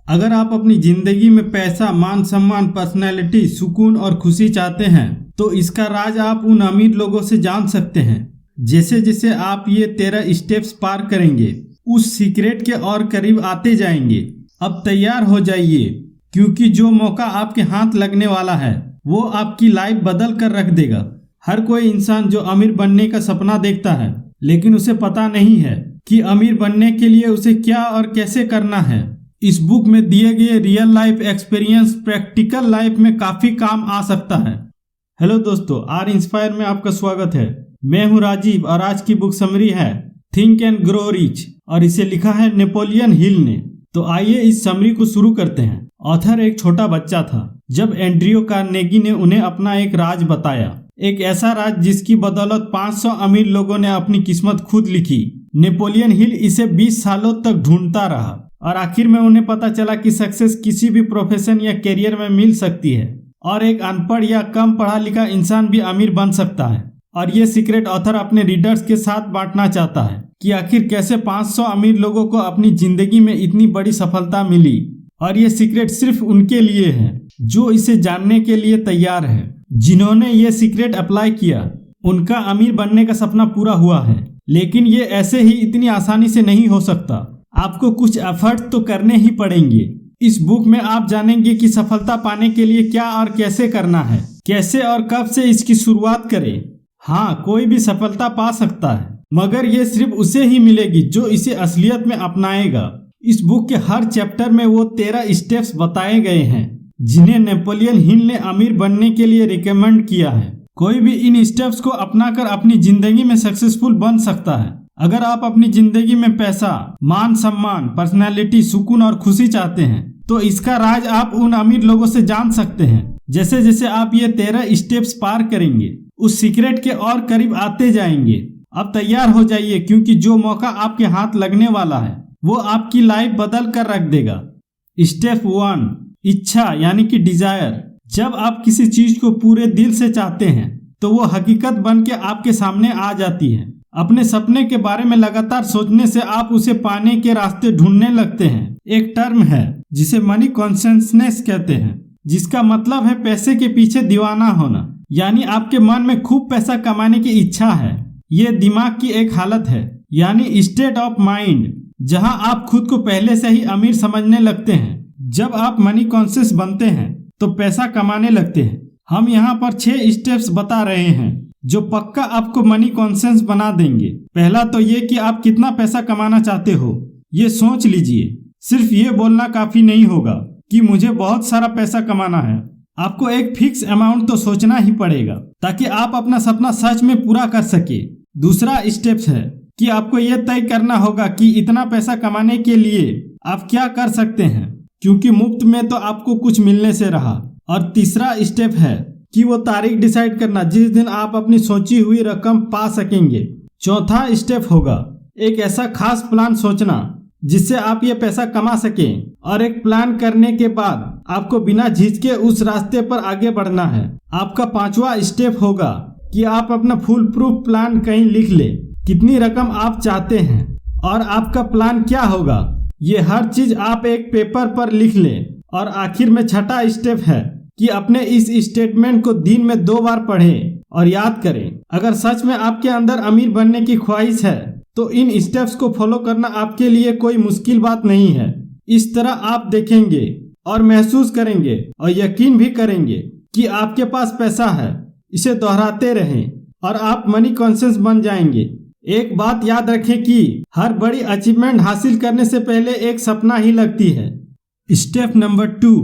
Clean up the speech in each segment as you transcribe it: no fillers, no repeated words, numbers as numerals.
अगर आप अपनी जिंदगी में पैसा, मान सम्मान, पर्सनैलिटी, सुकून और खुशी चाहते हैं तो इसका राज आप उन अमीर लोगों से जान सकते हैं। जैसे जैसे आप ये 13 स्टेप्स पार करेंगे उस सीक्रेट के और करीब आते जाएंगे। अब तैयार हो जाइए, क्योंकि जो मौका आपके हाथ लगने वाला है वो आपकी लाइफ बदल कर रख देगा। हर कोई इंसान जो अमीर बनने का सपना देखता है, लेकिन उसे पता नहीं है कि अमीर बनने के लिए उसे क्या और कैसे करना है। इस बुक में दिए गए real life experience practical life में काफी काम आ सकता है। हेलो दोस्तों, आर इंस्पायर में आपका स्वागत है। मैं हूं राजीव और आज की बुक समरी है थिंक एंड ग्रो रिच और इसे लिखा है नेपोलियन हिल ने। तो आइए इस समरी को शुरू करते हैं। ऑथर एक छोटा बच्चा था जब एंड्रियो कार्नेगी ने उन्हें अपना एक राज बताया, एक ऐसा राज जिसकी बदौलत 500 अमीर लोगों ने अपनी किस्मत खुद लिखी। नेपोलियन हिल इसे 20 सालों तक ढूंढता रहा और आखिर में उन्हें पता चला कि सक्सेस किसी भी प्रोफेशन या करियर में मिल सकती है और एक अनपढ़ या कम पढ़ा लिखा इंसान भी अमीर बन सकता है। और ये सीक्रेट ऑथर अपने रीडर्स के साथ बांटना चाहता है कि आखिर कैसे 500 अमीर लोगों को अपनी जिंदगी में इतनी बड़ी सफलता मिली। और ये सीक्रेट सिर्फ उनके लिए है जो इसे जानने के लिए तैयार है। जिन्होंने ये सीक्रेट अप्लाई किया उनका अमीर बनने का सपना पूरा हुआ है, लेकिन ये ऐसे ही इतनी आसानी से नहीं हो सकता। आपको कुछ एफर्ट तो करने ही पड़ेंगे। इस बुक में आप जानेंगे कि सफलता पाने के लिए क्या और कैसे करना है, कैसे और कब से इसकी शुरुआत करें। हाँ, कोई भी सफलता पा सकता है, मगर ये सिर्फ उसे ही मिलेगी जो इसे असलियत में अपनाएगा। इस बुक के हर चैप्टर में वो 13 स्टेप्स बताए गए हैं जिन्हें नेपोलियन हिल ने अमीर बनने के लिए रिकमेंड किया है। कोई भी इन स्टेप्स को अपनाकर अपनी जिंदगी में सक्सेसफुल बन सकता है। अगर आप अपनी जिंदगी में पैसा, मान सम्मान, पर्सनैलिटी, सुकून और खुशी चाहते हैं तो इसका राज आप उन अमीर लोगों से जान सकते हैं। जैसे जैसे आप ये 13 स्टेप्स पार करेंगे उस सीक्रेट के और करीब आते जाएंगे। अब तैयार हो जाइए, क्योंकि जो मौका आपके हाथ लगने वाला है वो आपकी लाइफ बदल कर रख देगा। स्टेप 1, इच्छा यानी कि डिजायर। जब आप किसी चीज को पूरे दिल से चाहते हैं तो वो हकीकत बन के आपके सामने आ जाती है। अपने सपने के बारे में लगातार सोचने से आप उसे पाने के रास्ते ढूंढने लगते हैं। एक टर्म है जिसे मनी कॉन्शसनेस कहते हैं, जिसका मतलब है पैसे के पीछे दीवाना होना। यानी आपके मन में खूब पैसा कमाने की इच्छा है। ये दिमाग की एक हालत है, यानी स्टेट ऑफ माइंड, जहां आप खुद को पहले से ही अमीर समझने लगते हैं। जब आप मनी कॉन्शियस बनते हैं तो पैसा कमाने लगते हैं। हम यहाँ पर 6 स्टेप्स बता रहे हैं जो पक्का आपको मनी कॉन्शियस बना देंगे। पहला तो ये कि आप कितना पैसा कमाना चाहते हो, ये सोच लीजिए। सिर्फ ये बोलना काफी नहीं होगा कि मुझे बहुत सारा पैसा कमाना है। आपको एक फिक्स अमाउंट तो सोचना ही पड़ेगा ताकि आप अपना सपना सच में पूरा कर सके। दूसरा स्टेप है कि आपको ये तय करना होगा कि इतना पैसा कमाने के लिए आप क्या कर सकते हैं, क्योंकि मुफ्त में तो आपको कुछ मिलने से रहा। और तीसरा स्टेप है कि वो तारीख डिसाइड करना जिस दिन आप अपनी सोची हुई रकम पा सकेंगे। चौथा स्टेप होगा एक ऐसा खास प्लान सोचना जिससे आप ये पैसा कमा सकें, और एक प्लान करने के बाद आपको बिना झिझके उस रास्ते पर आगे बढ़ना है। आपका 5वां स्टेप होगा कि आप अपना फुल प्रूफ प्लान कहीं लिख ले, कितनी रकम आप चाहते हैं और आपका प्लान क्या होगा। ये हर चीज आप एक पेपर पर लिख लें। और आखिर में 6वां स्टेप है कि अपने इस स्टेटमेंट को दिन में 2 बार पढ़ें और याद करें। अगर सच में आपके अंदर अमीर बनने की ख्वाहिश है तो इन स्टेप्स को फॉलो करना आपके लिए कोई मुश्किल बात नहीं है। इस तरह आप देखेंगे और महसूस करेंगे और यकीन भी करेंगे कि आपके पास पैसा है। इसे दोहराते रहें और आप मनी कॉन्शियस बन जाएंगे। एक बात याद रखें कि हर बड़ी अचीवमेंट हासिल करने से पहले एक सपना ही लगती है। स्टेप नंबर 2,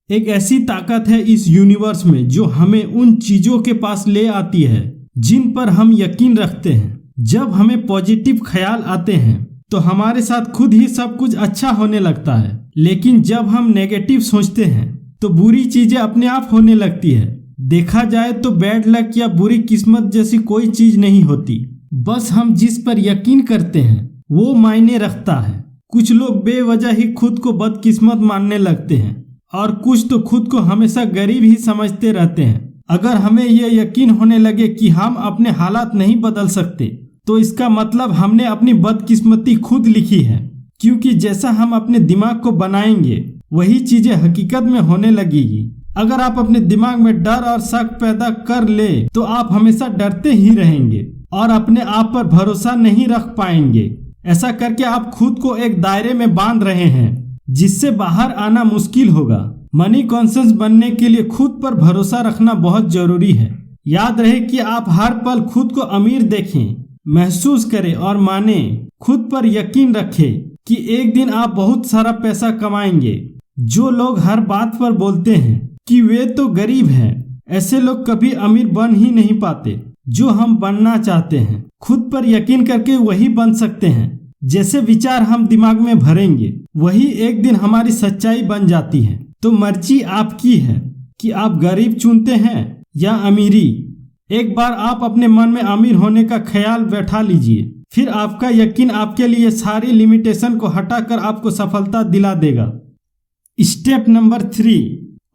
एक ऐसी ताकत है इस यूनिवर्स में जो हमें उन चीजों के पास ले आती है जिन पर हम यकीन रखते हैं। जब हमें पॉजिटिव ख्याल आते हैं तो हमारे साथ खुद ही सब कुछ अच्छा होने लगता है, लेकिन जब हम नेगेटिव सोचते हैं तो बुरी चीजें अपने आप होने लगती है। देखा जाए तो बैड लक या बुरी किस्मत जैसी कोई चीज नहीं होती, बस हम जिस पर यकीन करते हैं वो मायने रखता है। कुछ लोग बेवजह ही खुद को बदकिस्मत मानने लगते हैं और कुछ तो खुद को हमेशा गरीब ही समझते रहते हैं। अगर हमें यह यकीन होने लगे कि हम अपने हालात नहीं बदल सकते तो इसका मतलब हमने अपनी बदकिस्मती खुद लिखी है, क्योंकि जैसा हम अपने दिमाग को बनाएंगे वही चीजें हकीकत में होने लगेगी। अगर आप अपने दिमाग में डर और शक पैदा कर ले तो आप हमेशा डरते ही रहेंगे और अपने आप पर भरोसा नहीं रख पाएंगे। ऐसा करके आप खुद को एक दायरे में बांध रहे हैं जिससे बाहर आना मुश्किल होगा। मनी कॉन्शियस बनने के लिए खुद पर भरोसा रखना बहुत जरूरी है। याद रहे कि आप हर पल खुद को अमीर देखें, महसूस करें और माने। खुद पर यकीन रखें कि एक दिन आप बहुत सारा पैसा कमाएंगे। जो लोग हर बात पर बोलते हैं कि वे तो गरीब हैं, ऐसे लोग कभी अमीर बन ही नहीं पाते। जो हम बनना चाहते हैं खुद पर यकीन करके वही बन सकते हैं। जैसे विचार हम दिमाग में भरेंगे वही एक दिन हमारी सच्चाई बन जाती है। तो मर्जी आपकी है कि आप गरीब चुनते हैं या अमीरी। एक बार आप अपने मन में अमीर होने का ख्याल बैठा लीजिए, फिर आपका यकीन आपके लिए सारी लिमिटेशन को हटाकर आपको सफलता दिला देगा। Step number 3,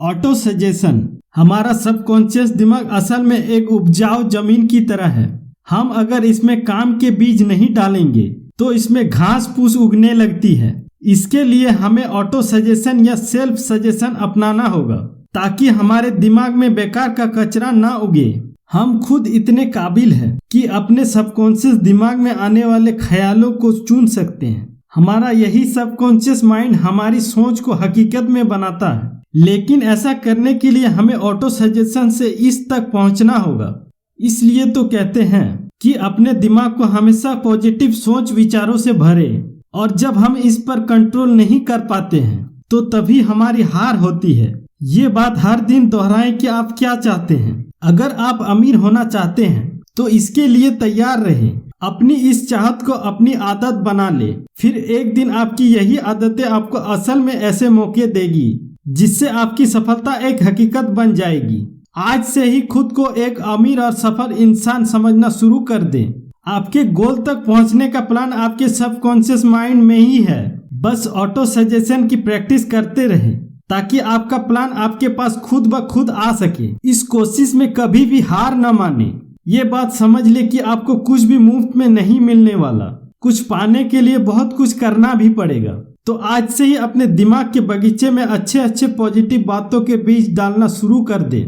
auto suggestion. हमारा सबकॉन्शियस दिमाग असल में एक उपजाऊ जमीन की तरह है। हम अगर इसमें काम के बीज नहीं डालेंगे तो इसमें घास फूस उगने लगती है। इसके लिए हमें ऑटो सजेशन या सेल्फ सजेशन अपनाना होगा ताकि हमारे दिमाग में बेकार का कचरा ना उगे। हम खुद इतने काबिल हैं कि अपने सबकॉन्शियस दिमाग में आने वाले ख्यालों को चुन सकते हैं। हमारा यही सबकॉन्शियस माइंड हमारी सोच को हकीकत में बनाता है। लेकिन ऐसा करने के लिए हमें ऑटो सजेशन से इस तक पहुंचना होगा। इसलिए तो कहते हैं कि अपने दिमाग को हमेशा पॉजिटिव सोच विचारों से भरे, और जब हम इस पर कंट्रोल नहीं कर पाते हैं तो तभी हमारी हार होती है। ये बात हर दिन दोहराएं कि आप क्या चाहते हैं। अगर आप अमीर होना चाहते हैं तो इसके लिए तैयार रहें। अपनी इस चाहत को अपनी आदत बना ले, फिर एक दिन आपकी यही आदतें आपको असल में ऐसे मौके देगी जिससे आपकी सफलता एक हकीकत बन जाएगी। आज से ही खुद को एक अमीर और सफल इंसान समझना शुरू कर दें। आपके गोल तक पहुंचने का प्लान आपके सबकॉन्शियस माइंड में ही है। बस ऑटो सजेशन की प्रैक्टिस करते रहें ताकि आपका प्लान आपके पास खुद ब खुद आ सके। इस कोशिश में कभी भी हार न माने। ये बात समझ ले कि आपको कुछ भी मुफ्त में नहीं मिलने वाला। कुछ पाने के लिए बहुत कुछ करना भी पड़ेगा। तो आज से ही अपने दिमाग के बगीचे में अच्छे अच्छे पॉजिटिव बातों के बीज डालना शुरू कर दे।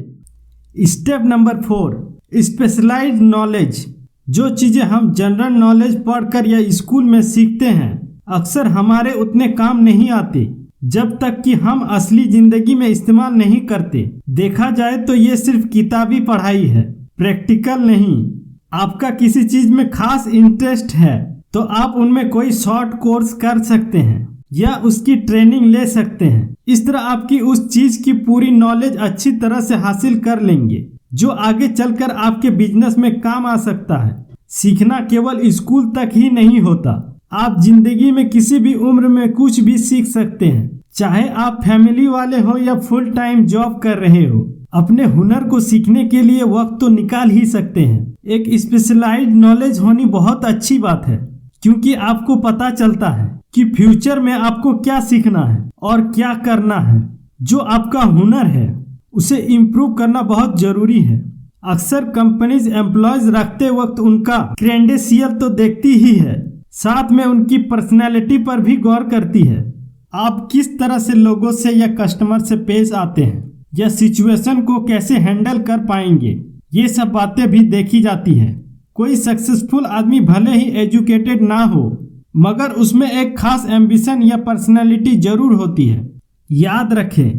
Step number 4, specialised knowledge. जो चीजें हम जनरल नॉलेज पढ़कर या स्कूल में सीखते हैं अक्सर हमारे उतने काम नहीं आते जब तक कि हम असली जिंदगी में इस्तेमाल नहीं करते। देखा जाए तो ये सिर्फ किताबी पढ़ाई है, प्रैक्टिकल नहीं। आपका किसी चीज में खास इंटरेस्ट है तो आप उनमें कोई शॉर्ट कोर्स कर सकते हैं या उसकी ट्रेनिंग ले सकते हैं। इस तरह आपकी उस चीज की पूरी नॉलेज अच्छी तरह से हासिल कर लेंगे जो आगे चलकर आपके बिजनेस में काम आ सकता है। सीखना केवल स्कूल तक ही नहीं होता। आप जिंदगी में किसी भी उम्र में कुछ भी सीख सकते हैं, चाहे आप फैमिली वाले हो या फुल टाइम जॉब कर रहे हो। अपने हुनर को सीखने के लिए वक्त तो निकाल ही सकते हैं। एक स्पेशलाइज्ड नॉलेज होनी बहुत अच्छी बात है क्योंकि आपको पता चलता है कि फ्यूचर में आपको क्या सीखना है और क्या करना है। जो आपका हुनर है उसे इम्प्रूव करना बहुत जरूरी है। अक्सर कंपनीज एम्प्लॉयज रखते वक्त उनका क्रेडेंशियल तो देखती ही है, साथ में उनकी पर्सनैलिटी पर भी गौर करती है। आप किस तरह से लोगों से या कस्टमर से पेश आते हैं या सिचुएशन को कैसे हैंडल कर पाएंगे, ये सब बातें भी देखी जाती है। कोई सक्सेसफुल आदमी भले ही एजुकेटेड ना हो मगर उसमें एक खास एम्बिशन या पर्सनैलिटी जरूर होती है। याद रखें,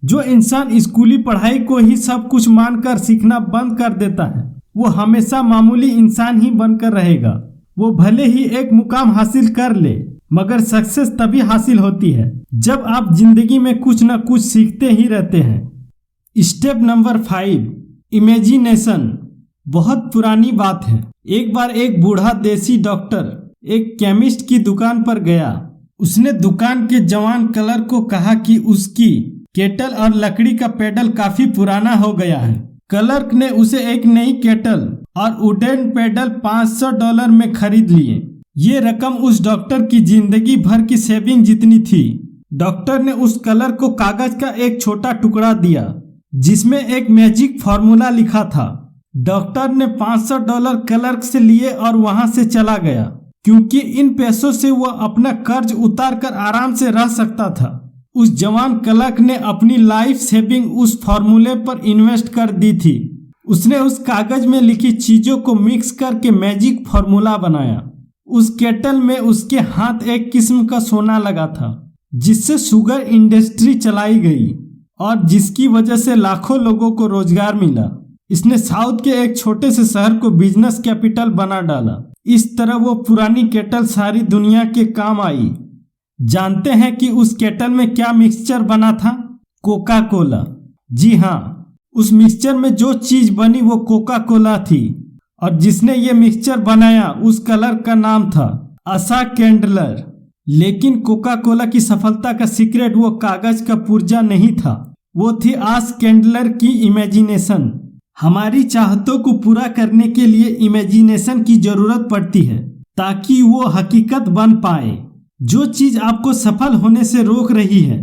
जो इंसान स्कूली पढ़ाई को ही सब कुछ मानकर सीखना बंद कर देता है वो हमेशा मामूली इंसान ही बनकर रहेगा। वो भले ही एक मुकाम हासिल कर ले मगर सक्सेस तभी हासिल होती है जब आप जिंदगी में कुछ न कुछ सीखते ही रहते हैं। Step number 5, imagination. बहुत पुरानी बात है। एक बार एक बूढ़ा देसी डॉक्टर एक केमिस्ट की दुकान पर गया। उसने दुकान के जवान क्लर्क को कहा कि उसकी केटल और लकड़ी का पेडल काफी पुराना हो गया है। क्लर्क ने उसे एक नई केटल और वुडन पेडल $500 में खरीद लिए। ये रकम उस डॉक्टर की जिंदगी भर की सेविंग जितनी थी। डॉक्टर ने उस क्लर्क को कागज का एक छोटा टुकड़ा दिया जिसमें एक मैजिक फॉर्मूला लिखा था। डॉक्टर ने $500 क्लर्क से लिए और वहां से चला गया क्योंकि इन पैसों से वह अपना कर्ज उतार कर आराम से रह सकता था। उस जवान क्लर्क ने अपनी लाइफ सेविंग उस फॉर्मूले पर इन्वेस्ट कर दी थी। उसने उस कागज में लिखी चीजों को मिक्स करके मैजिक फॉर्मूला बनाया। उस केटल में उसके हाथ एक किस्म का सोना लगा था, जिससे शुगर इंडस्ट्री चलाई गई और जिसकी वजह से लाखों लोगों को रोजगार मिला। इसने साउथ के एक छोटे से शहर को बिजनेस कैपिटल बना डाला। इस तरह वो पुरानी केटल सारी दुनिया के काम आई। जानते हैं कि उस केटल में क्या मिक्सचर बना था? Coca Cola. जी हाँ, उस मिक्सचर में जो चीज बनी वो कोका कोला थी और जिसने ये मिक्सचर बनाया उस क्लर्क का नाम था आशा कैंडलर। लेकिन कोका कोला की सफलता का सीक्रेट वो कागज का पुर्जा नहीं था, वो थी आशा कैंडलर की इमेजिनेशन। हमारी चाहतों को पूरा करने के लिए इमेजिनेशन की जरूरत पड़ती है ताकि वो हकीकत बन पाए। जो चीज आपको सफल होने से रोक रही है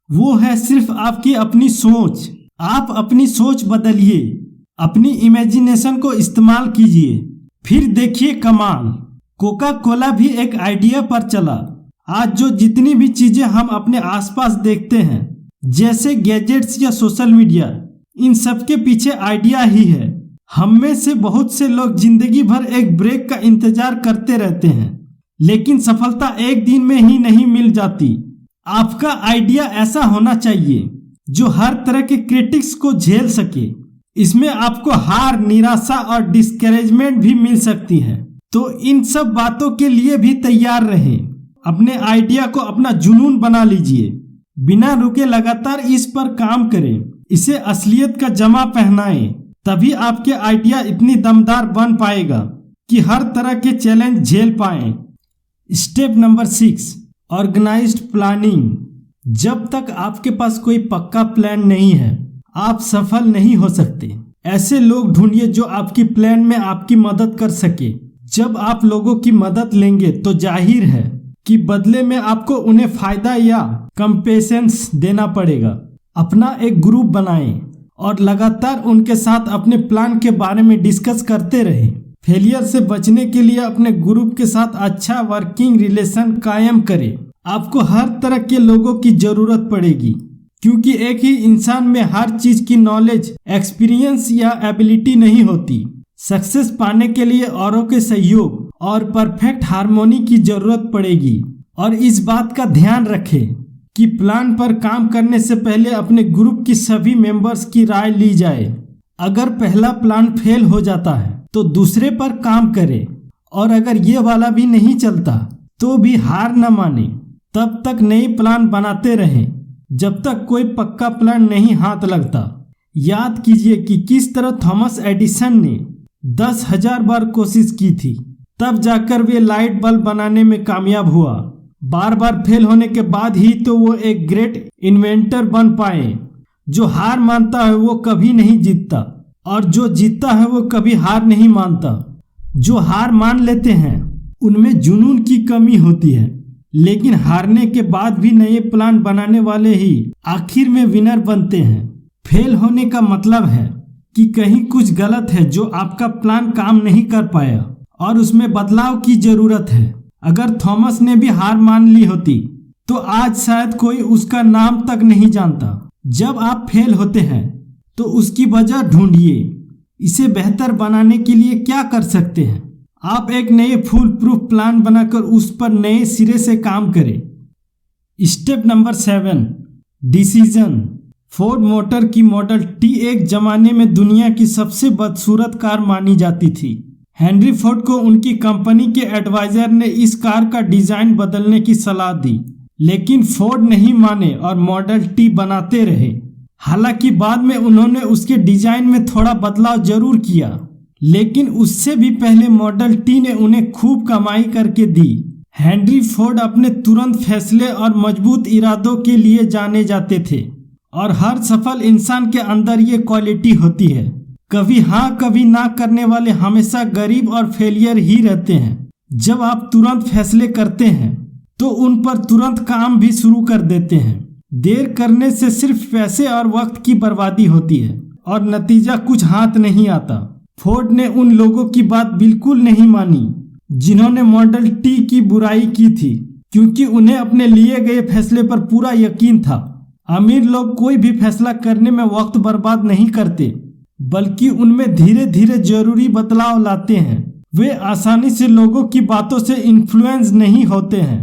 वो है सिर्फ आपकी अपनी सोच। आप अपनी सोच बदलिए, अपनी इमेजिनेशन को इस्तेमाल कीजिए, फिर देखिए कमाल। कोका कोला भी एक आइडिया पर चला। आज जो जितनी भी चीजें हम अपने आसपास देखते हैं, जैसे गैजेट्स या सोशल मीडिया, इन सब के पीछे आइडिया ही है। हम में से बहुत से लोग जिंदगी भर एक ब्रेक का इंतजार करते रहते हैं, लेकिन सफलता एक दिन में ही नहीं मिल जाती। आपका आइडिया ऐसा होना चाहिए जो हर तरह के क्रिटिक्स को झेल सके। इसमें आपको हार, निराशा और डिस्करेजमेंट भी मिल सकती है। तो इन सब बातों के लिए भी तैयार रहें। अपने आइडिया को अपना जुनून बना लीजिए, बिना रुके लगातार इस पर काम करें, इसे असलियत का जमा पहनाएं। तभी आपके आइडिया इतनी दमदार बन पाएगा कि हर तरह के चैलेंज झेल पाएं। Step number 6, organised planning. जब तक आपके पास कोई पक्का प्लान नहीं है, आप सफल नहीं हो सकते। ऐसे लोग ढूंढिए जो आपकी प्लान में आपकी मदद कर सके। जब आप लोगों की मदद लेंगे तो जाहिर है कि बदले में आपको उन्हें फायदा या कंपेसेंस देना पड़ेगा। अपना एक ग्रुप बनाएं और लगातार उनके साथ अपने प्लान के बारे में डिस्कस करते रहें। फेलियर से बचने के लिए अपने ग्रुप के साथ अच्छा वर्किंग रिलेशन कायम करें। आपको हर तरह के लोगों की जरूरत पड़ेगी, क्योंकि एक ही इंसान में हर चीज की नॉलेज, एक्सपीरियंस या एबिलिटी नहीं होती। सक्सेस पाने के लिए औरों के सहयोग और परफेक्ट हार्मोनी की जरूरत पड़ेगी। और इस बात का ध्यान रखें कि प्लान पर काम करने से पहले अपने ग्रुप की सभी मेंबर्स की राय ली जाए। अगर पहला प्लान फेल हो जाता है तो दूसरे पर काम करें, और अगर ये वाला भी नहीं चलता तो भी हार न माने। तब तक नई प्लान बनाते रहें जब तक कोई पक्का प्लान नहीं हाथ लगता। याद कीजिए कि किस तरह थॉमस एडिसन ने 10,000 बार कोशिश की थी, तब जाकर वे लाइट बल्ब बनाने में कामयाब हुआ। बार बार फेल होने के बाद ही तो वो एक ग्रेट इन्वेंटर बन पाए। जो हार मानता है वो कभी नहीं जीतता, और जो जीतता है वो कभी हार नहीं मानता। जो हार मान लेते हैं उनमें जुनून की कमी होती है, लेकिन हारने के बाद भी नए प्लान बनाने वाले ही आखिर में विनर बनते हैं। फेल होने का मतलब है कि कहीं कुछ गलत है जो आपका प्लान काम नहीं कर पाया और उसमें बदलाव की जरूरत है। अगर थॉमस ने भी हार मान ली होती तो आज शायद कोई उसका नाम तक नहीं जानता। जब आप फेल होते हैं तो उसकी वजह ढूंढिए। इसे बेहतर बनाने के लिए क्या कर सकते हैं? आप एक नए फुल प्रूफ प्लान बनाकर उस पर नए सिरे से काम करें। Step number 7, decision. Ford motor की मॉडल टी एक जमाने में दुनिया की सबसे बदसूरत कार मानी जाती थी। हेनरी फोर्ड को उनकी कंपनी के एडवाइजर ने इस कार का डिजाइन बदलने की सलाह दी, लेकिन फोर्ड नहीं माने और मॉडल टी बनाते रहे। हालांकि बाद में उन्होंने उसके डिजाइन में थोड़ा बदलाव जरूर किया, लेकिन उससे भी पहले मॉडल टी ने उन्हें खूब कमाई करके दी। हेनरी फोर्ड अपने तुरंत फैसले और मजबूत इरादों के लिए जाने जाते थे, और हर सफल इंसान के अंदर ये क्वालिटी होती है। कभी हाँ कभी ना करने वाले हमेशा गरीब और फेलियर ही रहते हैं। जब आप तुरंत फैसले करते हैं तो उन पर तुरंत काम भी शुरू कर देते हैं। देर करने से सिर्फ पैसे और वक्त की बर्बादी होती है और नतीजा कुछ हाथ नहीं आता। फोर्ड ने उन लोगों की बात बिल्कुल नहीं मानी जिन्होंने मॉडल टी की बुराई की थी, क्योंकि उन्हें अपने लिए गए फैसले पर पूरा यकीन था। अमीर लोग कोई भी फैसला करने में वक्त बर्बाद नहीं करते, बल्कि उनमें धीरे धीरे जरूरी बदलाव लाते हैं। वे आसानी से लोगों की बातों से इन्फ्लुएंस नहीं होते हैं,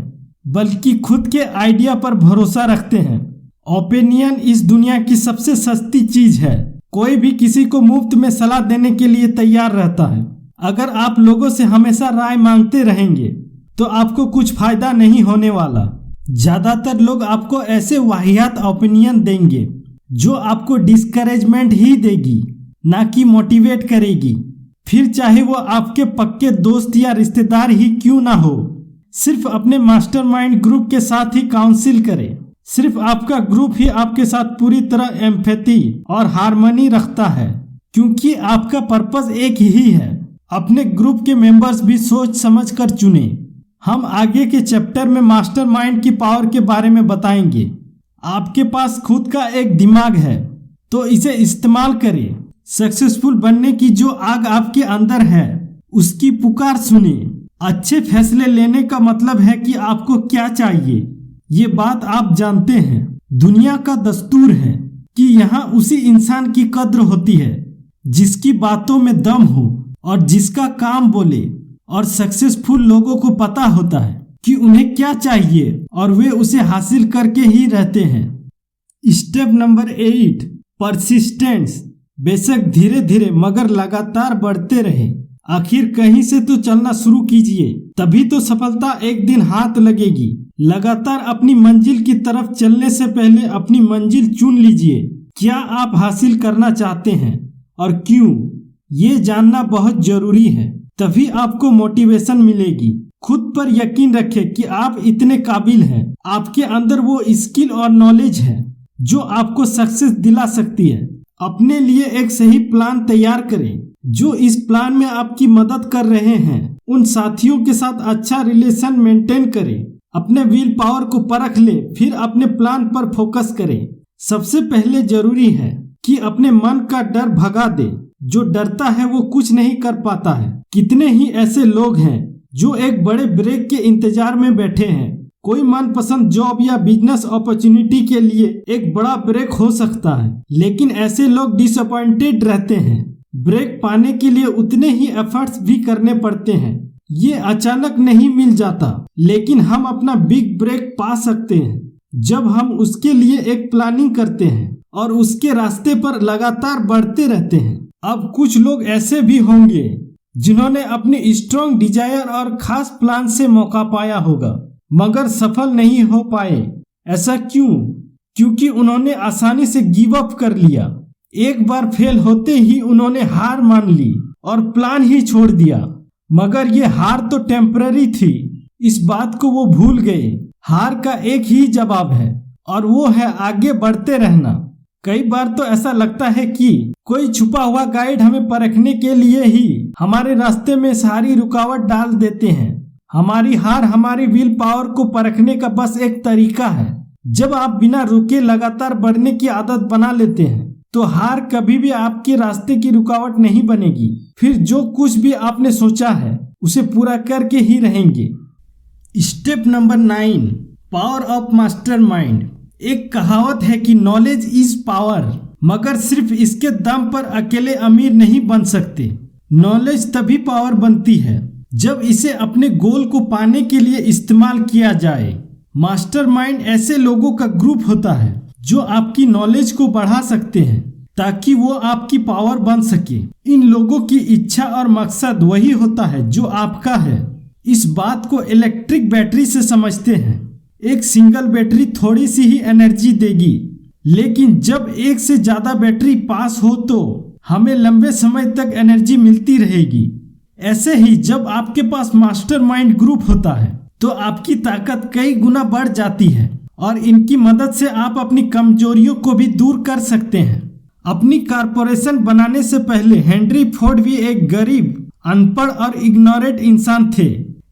बल्कि खुद के आइडिया पर भरोसा रखते हैं। ओपिनियन इस दुनिया की सबसे सस्ती चीज है। कोई भी किसी को मुफ्त में सलाह देने के लिए तैयार रहता है। अगर आप लोगों से हमेशा राय मांगते रहेंगे तो आपको कुछ फायदा नहीं होने वाला। ज्यादातर लोग आपको ऐसे वाहियात ओपिनियन देंगे जो आपको डिस्करेजमेंट ही देगी, ना कि मोटिवेट करेगी। फिर चाहे वो आपके पक्के दोस्त या रिश्तेदार ही क्यों ना हो। सिर्फ अपने मास्टरमाइंड ग्रुप के साथ ही काउंसिल करें। सिर्फ आपका ग्रुप ही आपके साथ पूरी तरह एम्पैथी और हार्मनी रखता है, क्योंकि आपका पर्पस एक ही है। अपने ग्रुप के मेंबर्स भी सोच समझ कर चुने। हम आगे के चैप्टर में मास्टरमाइंड की पावर के बारे में बताएंगे। आपके पास खुद का एक दिमाग है तो इसे इस्तेमाल करें। सक्सेसफुल बनने की जो आग आपके अंदर है उसकी पुकार सुने। अच्छे फैसले लेने का मतलब है कि आपको क्या चाहिए, ये बात आप जानते हैं। दुनिया का दस्तूर है कि यहाँ उसी इंसान की कद्र होती है जिसकी बातों में दम हो और जिसका काम बोले। और सक्सेसफुल लोगों को पता होता है कि उन्हें क्या चाहिए और वे उसे हासिल करके ही रहते हैं। Step number 8, persistence. बेशक धीरे धीरे मगर लगातार बढ़ते रहे। आखिर कहीं से तो चलना शुरू कीजिए, तभी तो सफलता एक दिन हाथ लगेगी। लगातार अपनी मंजिल की तरफ चलने से पहले अपनी मंजिल चुन लीजिए। क्या आप हासिल करना चाहते हैं और क्यों, ये जानना बहुत जरूरी है। तभी आपको मोटिवेशन मिलेगी। खुद पर यकीन रखें कि आप इतने काबिल हैं। आपके अंदर वो स्किल और नॉलेज है जो आपको सक्सेस दिला सकती है। अपने लिए एक सही प्लान तैयार करें जो इस प्लान में आपकी मदद कर रहे हैं। उन साथियों के साथ अच्छा रिलेशन मेंटेन करें। अपने विल पावर को परख लें, फिर अपने प्लान पर फोकस करें। सबसे पहले जरूरी है कि अपने मन का डर भगा दें। जो डरता है वो कुछ नहीं कर पाता है। कितने ही ऐसे लोग हैं जो एक बड़े ब्रेक के इंतजार में बैठे हैं। कोई मनपसंद जॉब या बिजनेस अपॉर्चुनिटी के लिए एक बड़ा ब्रेक हो सकता है, लेकिन ऐसे लोग डिसअपॉइंटेड रहते हैं। ब्रेक पाने के लिए उतने ही एफर्ट्स भी करने पड़ते हैं। ये अचानक नहीं मिल जाता, लेकिन हम अपना बिग ब्रेक पा सकते हैं जब हम उसके लिए एक प्लानिंग करते हैं और उसके रास्ते पर लगातार बढ़ते रहते हैं। अब कुछ लोग ऐसे भी होंगे जिन्होंने अपनी स्ट्रॉन्ग डिजायर और खास प्लान से मौका पाया होगा, मगर सफल नहीं हो पाए। ऐसा क्यों? क्योंकि उन्होंने आसानी से गिव अप कर लिया। एक बार फेल होते ही उन्होंने हार मान ली और प्लान ही छोड़ दिया। मगर ये हार तो टेम्पररी थी, इस बात को वो भूल गए। हार का एक ही जवाब है और वो है आगे बढ़ते रहना। कई बार तो ऐसा लगता है कि कोई छुपा हुआ गाइड हमें परखने के लिए ही हमारे रास्ते में सारी रुकावट डाल देते हैं। हमारी हार हमारी विल पावर को परखने का बस एक तरीका है। जब आप बिना रुके लगातार बढ़ने की आदत बना लेते हैं तो हार कभी भी आपके रास्ते की रुकावट नहीं बनेगी। फिर जो कुछ भी आपने सोचा है उसे पूरा करके ही रहेंगे। Step number 9, power of mastermind. एक कहावत है कि नॉलेज इज पावर, मगर सिर्फ इसके दम पर अकेले अमीर नहीं बन सकते। नॉलेज तभी पावर बनती है जब इसे अपने गोल को पाने के लिए इस्तेमाल किया जाए। मास्टरमाइंड ऐसे लोगों का ग्रुप होता है जो आपकी नॉलेज को बढ़ा सकते हैं ताकि वो आपकी पावर बन सके। इन लोगों की इच्छा और मकसद वही होता है जो आपका है। इस बात को इलेक्ट्रिक बैटरी से समझते हैं। एक सिंगल बैटरी थोड़ी सी ही एनर्जी देगी, लेकिन जब एक से ज्यादा बैटरी पास हो तो हमें लंबे समय तक एनर्जी मिलती रहेगी। ऐसे ही जब आपके पास मास्टरमाइंड ग्रुप होता है तो आपकी ताकत कई गुना बढ़ जाती है और इनकी मदद से आप अपनी कमजोरियों को भी दूर कर सकते हैं। अपनी कारपोरेशन बनाने से पहले हेनरी फोर्ड भी एक गरीब, अनपढ़ और इग्नोरेंट इंसान थे,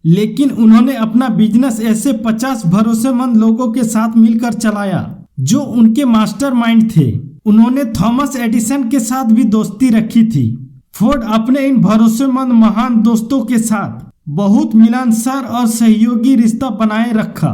लेकिन उन्होंने अपना बिजनेस ऐसे 50 भरोसेमंद लोगों के साथ मिलकर चलाया जो उनके मास्टरमाइंड थे। उन्होंने थॉमस एडिसन के साथ भी दोस्ती रखी थी। फोर्ड अपने इन भरोसेमंद महान दोस्तों के साथ बहुत मिलनसार और सहयोगी रिश्ता बनाए रखा।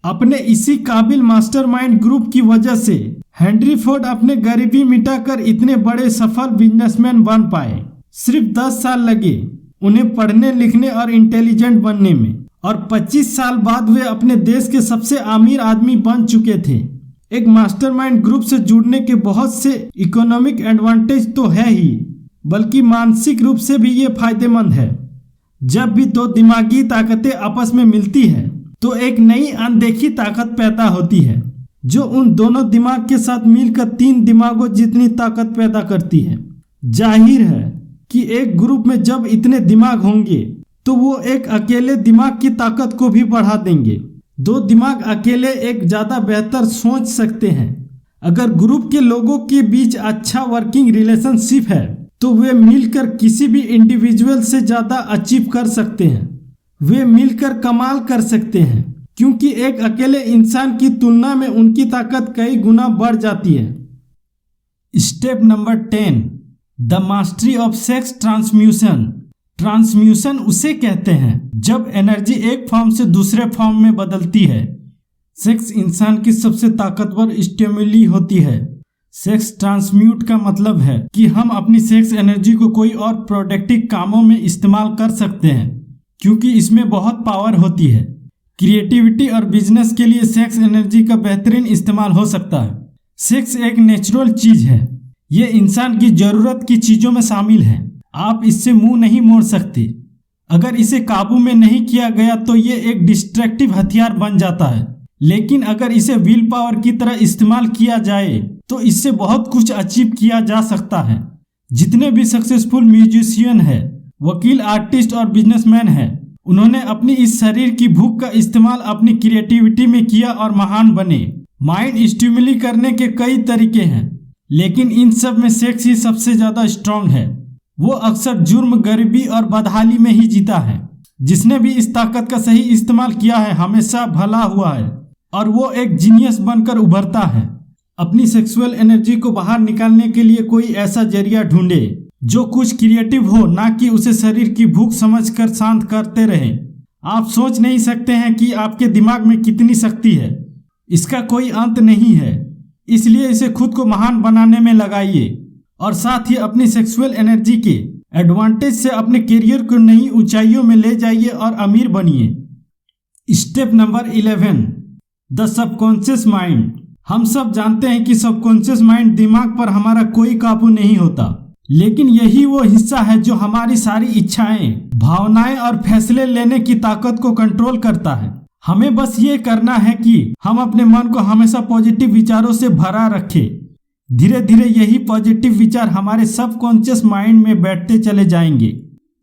अपने इसी काबिल मास्टरमाइंड ग्रुप की वजह से हेनरी फोर्ड अपने गरीबी मिटाकर इतने बड़े सफल बिजनेसमैन बन पाए। सिर्फ 10 साल लगे उन्हें पढ़ने लिखने और इंटेलिजेंट बनने में, और 25 साल बाद वे अपने देश के सबसे अमीर आदमी बन चुके थे। एक मास्टरमाइंड ग्रुप से जुड़ने के बहुत से इकोनॉमिक एडवांटेज तो है ही, बल्कि मानसिक रूप से भी ये फायदेमंद है। जब भी दो दिमागी ताकतें आपस में मिलती है तो एक नई अनदेखी ताकत पैदा होती है, जो उन दोनों दिमाग के साथ मिलकर 3 दिमागों जितनी ताकत पैदा करती है। जाहिर है कि एक ग्रुप में जब इतने दिमाग होंगे तो वो एक अकेले दिमाग की ताकत को भी बढ़ा देंगे। 2 दिमाग अकेले एक ज़्यादा बेहतर सोच सकते हैं। अगर ग्रुप के लोगों के बीच अच्छा वर्किंग रिलेशनशिप है तो वे मिलकर किसी भी इंडिविजुअल से ज़्यादा अचीव कर सकते हैं। वे मिलकर कमाल कर सकते हैं, क्योंकि एक अकेले इंसान की तुलना में उनकी ताकत कई गुना बढ़ जाती है। Step number 10, the mastery of sex transmutation. Transmutation उसे कहते हैं जब एनर्जी एक फॉर्म से दूसरे फॉर्म में बदलती है। सेक्स इंसान की सबसे ताकतवर स्टिमुली होती है। सेक्स ट्रांसम्यूट का मतलब है कि हम अपनी सेक्स एनर्जी को कोई और प्रोडक्टिव कामों में इस्तेमाल कर सकते हैं, क्योंकि इसमें बहुत पावर होती है। क्रिएटिविटी और बिजनेस के लिए सेक्स एनर्जी का बेहतरीन इस्तेमाल हो सकता है। सेक्स एक नेचुरल चीज है, ये इंसान की जरूरत की चीजों में शामिल है। आप इससे मुंह नहीं मोड़ सकते। अगर इसे काबू में नहीं किया गया तो ये एक डिस्ट्रक्टिव हथियार बन जाता है, लेकिन अगर इसे विल पावर की तरह इस्तेमाल किया जाए तो इससे बहुत कुछ अचीव किया जा सकता है। जितने भी सक्सेसफुल म्यूजिशियन है, वकील, आर्टिस्ट और बिजनेसमैन हैं, उन्होंने अपनी इस शरीर की भूख का इस्तेमाल अपनी क्रिएटिविटी में किया और महान बने। माइंड स्टिमुली करने के कई तरीके हैं, लेकिन इन सब में सेक्स ही सबसे ज्यादा स्ट्रांग है। वो अक्सर जुर्म, गरीबी और बदहाली में ही जीता है। जिसने भी इस ताकत का सही इस्तेमाल किया है हमेशा भला हुआ है, और वो एक जीनियस बनकर उभरता है। अपनी सेक्सुअल एनर्जी को बाहर निकालने के लिए कोई ऐसा जरिया ढूंढे जो कुछ क्रिएटिव हो, ना कि उसे शरीर की भूख समझकर शांत करते रहे। आप सोच नहीं सकते हैं कि आपके दिमाग में कितनी शक्ति है। इसका कोई अंत नहीं है, इसलिए इसे खुद को महान बनाने में लगाइए, और साथ ही अपनी सेक्सुअल एनर्जी के एडवांटेज से अपने करियर को नई ऊंचाइयों में ले जाइए और अमीर बनिए। Step number 11, the subconscious mind. हम सब जानते हैं कि सबकॉन्शियस माइंड दिमाग पर हमारा कोई काबू नहीं होता, लेकिन यही वो हिस्सा है जो हमारी सारी इच्छाएं, भावनाएं और फैसले लेने की ताकत को कंट्रोल करता है। हमें बस ये करना है कि हम अपने मन को हमेशा पॉजिटिव विचारों से भरा रखें। धीरे धीरे यही पॉजिटिव विचार हमारे सबकॉन्शियस माइंड में बैठते चले जाएंगे।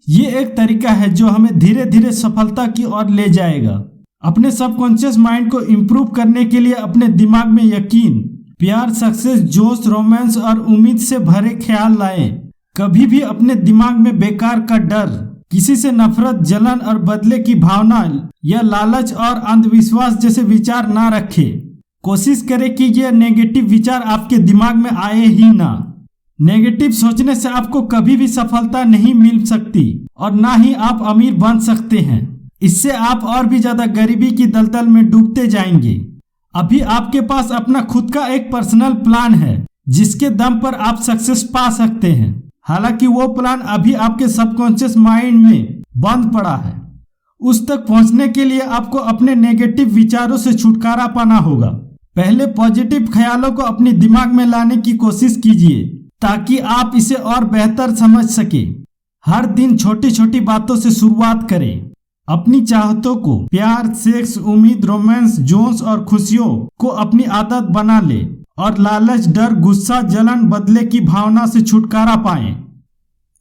ये एक तरीका है जो हमें धीरे धीरे सफलता की ओर ले जाएगा। अपने सबकॉन्शियस माइंड को इम्प्रूव करने के लिए अपने दिमाग में यकीन, प्यार, सक्सेस, जोश, रोमांस और उम्मीद से भरे ख्याल लाएं। कभी भी अपने दिमाग में बेकार का डर, किसी से नफरत, जलन और बदले की भावना या लालच और अंधविश्वास जैसे विचार ना रखें। कोशिश करें कि ये नेगेटिव विचार आपके दिमाग में आए ही ना। नेगेटिव सोचने से आपको कभी भी सफलता नहीं मिल सकती और ना ही आप अमीर बन सकते हैं। इससे आप और भी ज्यादा गरीबी की दलदल में डूबते जाएंगे। अभी आपके पास अपना खुद का एक पर्सनल प्लान है जिसके दम पर आप सक्सेस पा सकते हैं। हालांकि वो प्लान अभी आपके सबकॉन्शियस माइंड में बंद पड़ा है। उस तक पहुंचने के लिए आपको अपने नेगेटिव विचारों से छुटकारा पाना होगा। पहले पॉजिटिव ख्यालों को अपने दिमाग में लाने की कोशिश कीजिए ताकि आप इसे और बेहतर समझ सके। हर दिन छोटी छोटी बातों से शुरुआत करें। अपनी चाहतों को, प्यार, सेक्स, उम्मीद, रोमांस, जोश और खुशियों को अपनी आदत बना ले और लालच, डर, गुस्सा, जलन, बदले की भावना से छुटकारा पाएं।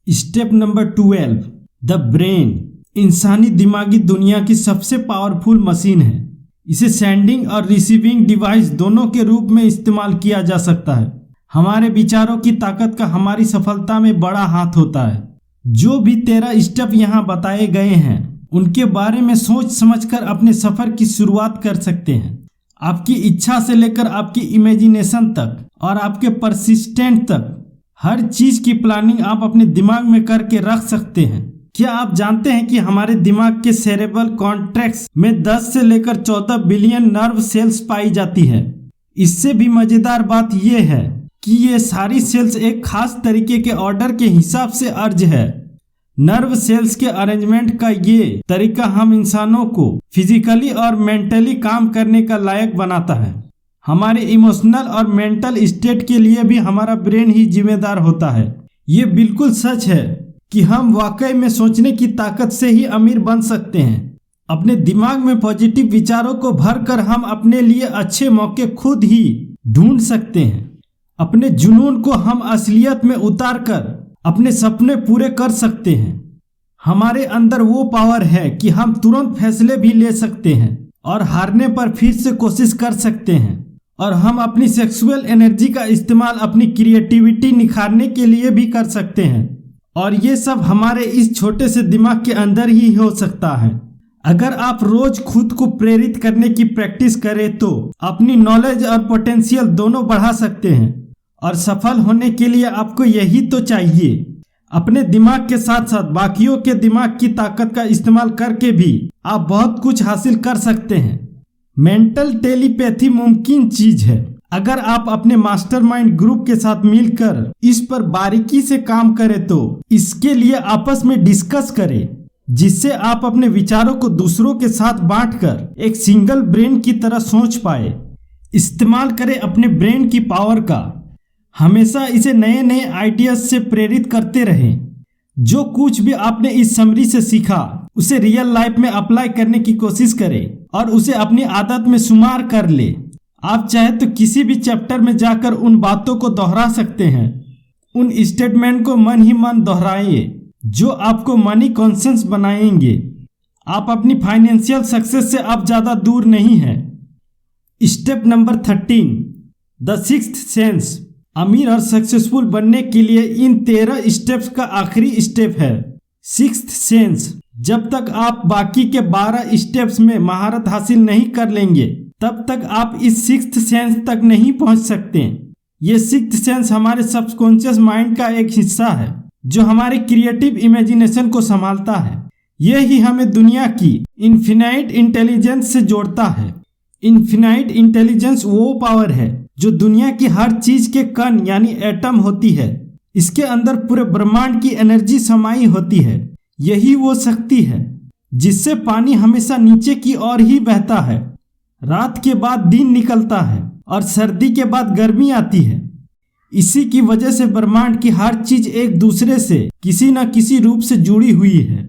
Step number 12, the brain. इंसानी दिमागी दुनिया की सबसे पावरफुल मशीन है। इसे सेंडिंग और रिसीविंग डिवाइस दोनों के रूप में इस्तेमाल किया जा सकता है। हमारे विचारों की ताकत का हमारी सफलता में बड़ा हाथ होता है। जो भी 13 स्टेप यहाँ बताए गए हैं उनके बारे में सोच समझकर अपने सफर की शुरुआत कर सकते हैं। आपकी इच्छा से लेकर आपकी इमेजिनेशन तक और आपके परसिस्टेंट तक हर चीज की प्लानिंग आप अपने दिमाग में करके रख सकते हैं। क्या आप जानते हैं कि हमारे दिमाग के सेरेब्रल कॉर्टेक्स में 10 से लेकर 14 बिलियन नर्व सेल्स पाई जाती है। इससे भी मजेदार बात यह है कि ये सारी सेल्स एक खास तरीके के ऑर्डर के हिसाब से अर्ज है। नर्व सेल्स के अरेंजमेंट का ये तरीका हम इंसानों को फिजिकली और मेंटली काम करने का लायक बनाता है। हमारे इमोशनल और मेंटल स्टेट के लिए भी हमारा ब्रेन ही जिम्मेदार होता है। ये बिल्कुल सच है कि हम वाकई में सोचने की ताकत से ही अमीर बन सकते हैं। अपने दिमाग में पॉजिटिव विचारों को भरकर हम अपने लिए अच्छे मौके खुद ही ढूंढ सकते हैं। अपने जुनून को हम असलियत में उतारकर अपने सपने पूरे कर सकते हैं। हमारे अंदर वो पावर है कि हम तुरंत फैसले भी ले सकते हैं और हारने पर फिर से कोशिश कर सकते हैं। और हम अपनी सेक्सुअल एनर्जी का इस्तेमाल अपनी क्रिएटिविटी निखारने के लिए भी कर सकते हैं। और ये सब हमारे इस छोटे से दिमाग के अंदर ही हो सकता है। अगर आप रोज खुद को प्रेरित करने की प्रैक्टिस करें तो अपनी नॉलेज और पोटेंशियल दोनों बढ़ा सकते हैं। और सफल होने के लिए आपको यही तो चाहिए। अपने दिमाग के साथ साथ बाकियों के दिमाग की ताकत का इस्तेमाल करके भी आप बहुत कुछ हासिल कर सकते हैं। मेंटल टेलीपैथी मुमकिन चीज है अगर आप अपने मास्टरमाइंड ग्रुप के साथ मिलकर इस पर बारीकी से काम करें तो इसके लिए आपस में डिस्कस करें, जिससे आप अपने विचारों को दूसरों के साथ बांटकर एक सिंगल ब्रेन की तरह सोच पाए। इस्तेमाल करें अपने ब्रेन की पावर का। हमेशा इसे नए नए आइडियाज से प्रेरित करते रहें। जो कुछ भी आपने इस समरी से सीखा उसे रियल लाइफ में अप्लाई करने की कोशिश करें और उसे अपनी आदत में शुमार कर ले। आप चाहे तो किसी भी चैप्टर में जाकर उन बातों को दोहरा सकते हैं। उन स्टेटमेंट को मन ही मन दोहराइए जो आपको मनी कॉन्शियस बनाएंगे। आप अपनी फाइनेंशियल सक्सेस से अब ज्यादा दूर नहीं हैं। Step number 13, the sixth sense. अमीर और सक्सेसफुल बनने के लिए इन 13 स्टेप्स का आखिरी स्टेप है सिक्स्थ सेंस। जब तक आप बाकी के 12 स्टेप्स में महारत हासिल नहीं कर लेंगे तब तक आप इस सिक्स्थ सेंस तक नहीं पहुंच सकते। ये सिक्स्थ सेंस हमारे सबकॉन्शियस माइंड का एक हिस्सा है जो हमारे क्रिएटिव इमेजिनेशन को संभालता है। यह ही हमें दुनिया की इन्फिनाइट इंटेलिजेंस से जोड़ता है। इन्फिनाइट इंटेलिजेंस वो पावर है जो दुनिया की हर चीज के कण यानी एटम होती है। इसके अंदर पूरे ब्रह्मांड की एनर्जी समाई होती है। यही वो शक्ति है जिससे पानी हमेशा नीचे की ओर ही बहता है। रात के बाद दिन निकलता है और सर्दी के बाद गर्मी आती है। इसी की वजह से ब्रह्मांड की हर चीज एक दूसरे से किसी न किसी रूप से जुड़ी हुई है।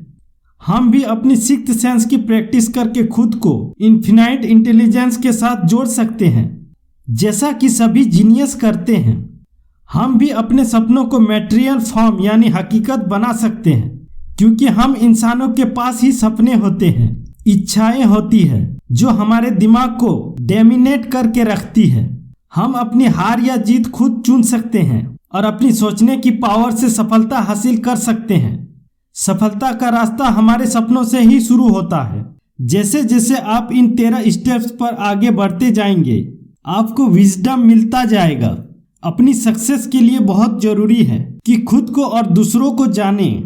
हम भी अपनी सिक्स्थ सेंस की प्रैक्टिस करके खुद को इन्फिनाइट इंटेलिजेंस के साथ जोड़ सकते हैं, जैसा कि सभी जीनियस करते हैं। हम भी अपने सपनों को मैटेरियल फॉर्म यानी हकीकत बना सकते हैं, क्योंकि हम इंसानों के पास ही सपने होते हैं, इच्छाएं होती है जो हमारे दिमाग को डोमिनेट करके रखती है। हम अपनी हार या जीत खुद चुन सकते हैं और अपनी सोचने की पावर से सफलता हासिल कर सकते हैं। सफलता का रास्ता हमारे सपनों से ही शुरू होता है। जैसे जैसे आप इन 13 स्टेप्स पर आगे बढ़ते जाएंगे आपको विजडम मिलता जाएगा। अपनी सक्सेस के लिए बहुत जरूरी है कि खुद को और दूसरों को जानें।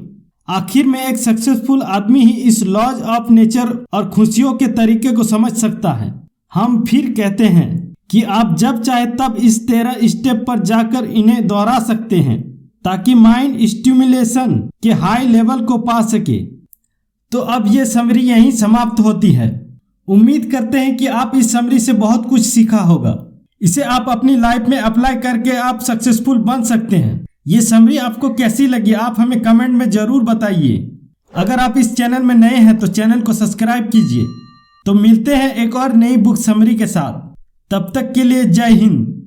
आखिर में एक सक्सेसफुल आदमी ही इस लॉज ऑफ नेचर और खुशियों के तरीके को समझ सकता है। हम फिर कहते हैं कि आप जब चाहे तब इस 13 स्टेप पर जाकर इन्हें दोहरा सकते हैं ताकि माइंड स्टिमुलेशन के हाई लेवल को पा सके। तो अब ये समरी यहीं समाप्त होती है। उम्मीद करते हैं कि आप इस समरी से बहुत कुछ सीखा होगा। इसे आप अपनी लाइफ में अप्लाई करके आप सक्सेसफुल बन सकते हैं। ये समरी आपको कैसी लगी आप हमें कमेंट में जरूर बताइए। अगर आप इस चैनल में नए हैं तो चैनल को सब्सक्राइब कीजिए। तो मिलते हैं एक और नई बुक समरी के साथ। तब तक के लिए जय हिंद।